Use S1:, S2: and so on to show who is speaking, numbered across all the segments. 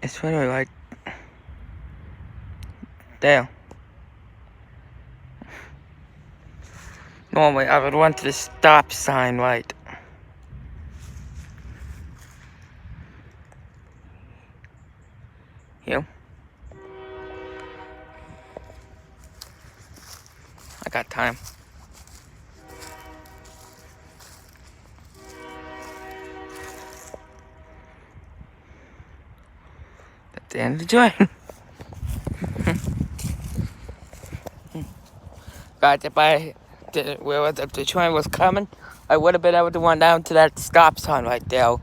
S1: It's really right there. Normally, I would want the stop sign right here. I got time. That's the end of the joint. But if the train was coming, I would have been able to run down to that stop sign right there.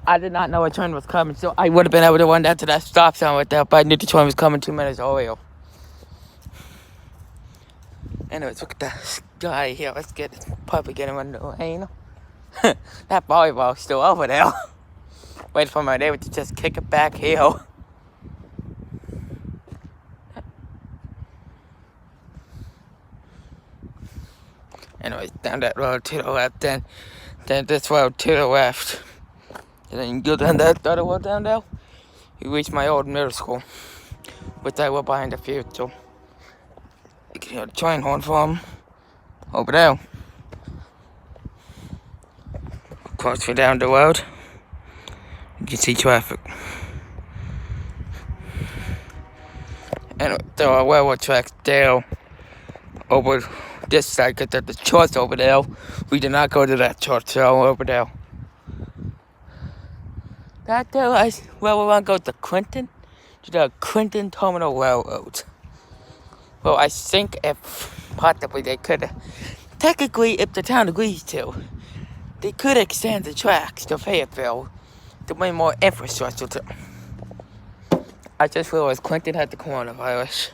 S1: I did not know a train was coming, so I would have been able to run down to that stop sign right there, but I knew the train was coming 2 minutes earlier. Anyways, look at that sky here. Let's probably getting in the rain. That volleyball's still over there. Wait for my neighbor to just kick it back here. Anyways, down that road to the left, then this road to the left. And then you go down that other road down there, you reach my old middle school, which I will behind the future. You can hear the train horn from over there. Of course, we're down the road. You can see traffic. And there are railroad tracks there over this side, because there's the church over there. We did not go to that church, so over there. That there is where we want to go to Clinton, to the Clinton Terminal Railroad. Well, I think if possibly they could, technically, if the town agrees to, they could extend the tracks to Fayetteville to bring more infrastructure to. I just realized Clinton had the coronavirus.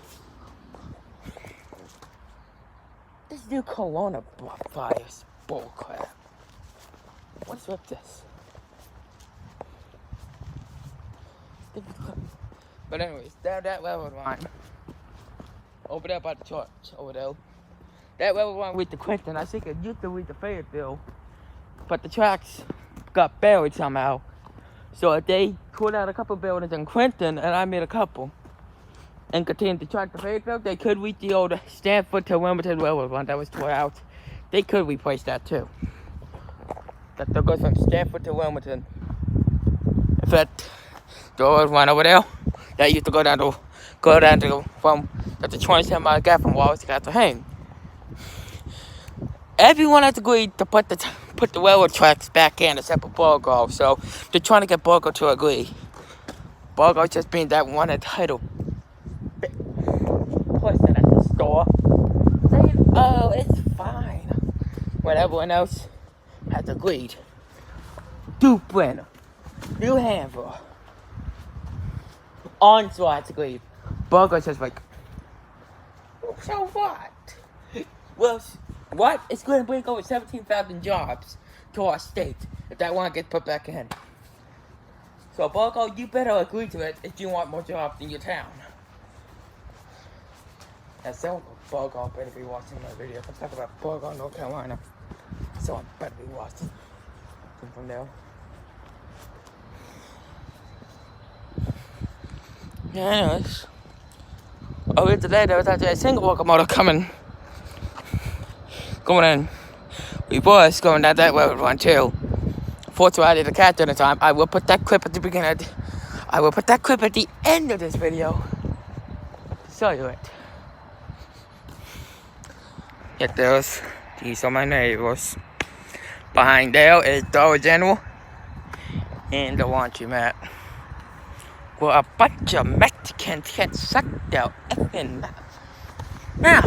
S1: This new coronavirus bullcrap. What's with this? But anyways, down that railroad line, over there by the church, over there, that railroad line with the Clinton, I think it used to lead to Fayetteville, but the tracks got buried somehow. So they pulled out a couple buildings in Clinton, and I made a couple, and continued to track to Fayetteville. They could reach the old Stanford to Wilmington railroad line that was tore out. They could replace that too. That goes from Stanford to Wilmington. In fact, the old one over there, that used to go down to from the 27-mile gap from Wallace to Cartagena. Everyone has agreed to put the railroad tracks back in except for Borgo, so they're trying to get Borgo to agree. Borgo just being that one entitled person at the store saying, "Oh, it's fine," when everyone else has agreed. Duke Brenner, New Hampshire, Onslow has agreed. Borgo's just like, so what? Well, what? It's going to bring over 17,000 jobs to our state if that one gets put back in. So, Borgo, you better agree to it if you want more jobs in your town. And someone from Borgo better be watching my video. I'm talking about Borgo, North Carolina. Someone better be watching from there. Yeah, anyways. Over today, there was actually a single locomotive going in. We was going down that road one too. Fortunately, I didn't catch it in time. I will put that clip at the beginning. I will put that clip at the end of this video to show you it. Yet these are my neighbors. Behind there is Dollar General and the laundromat, where a bunch of Mexicans get sucked out effing mouth. Now,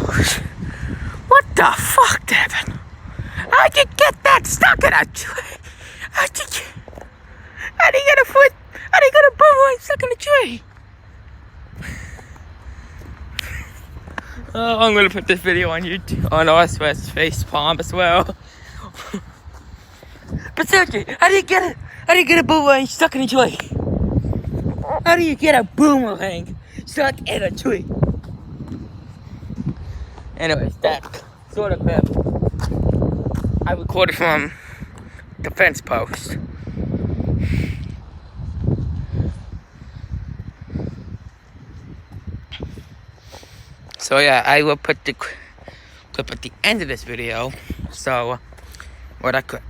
S1: what the fuck, Devin? How'd you get that stuck in a tree? How'd you get a boomerang stuck in a tree? Oh, I'm gonna put this video on YouTube, on Oswest's face palm as well. But seriously, how do you get a boomerang stuck in a tree? How do you get a boomerang stuck in a tree? Anyways, that sort of clip I recorded from the fence post. So yeah, I will put the clip at the end of this video. So, what a clip.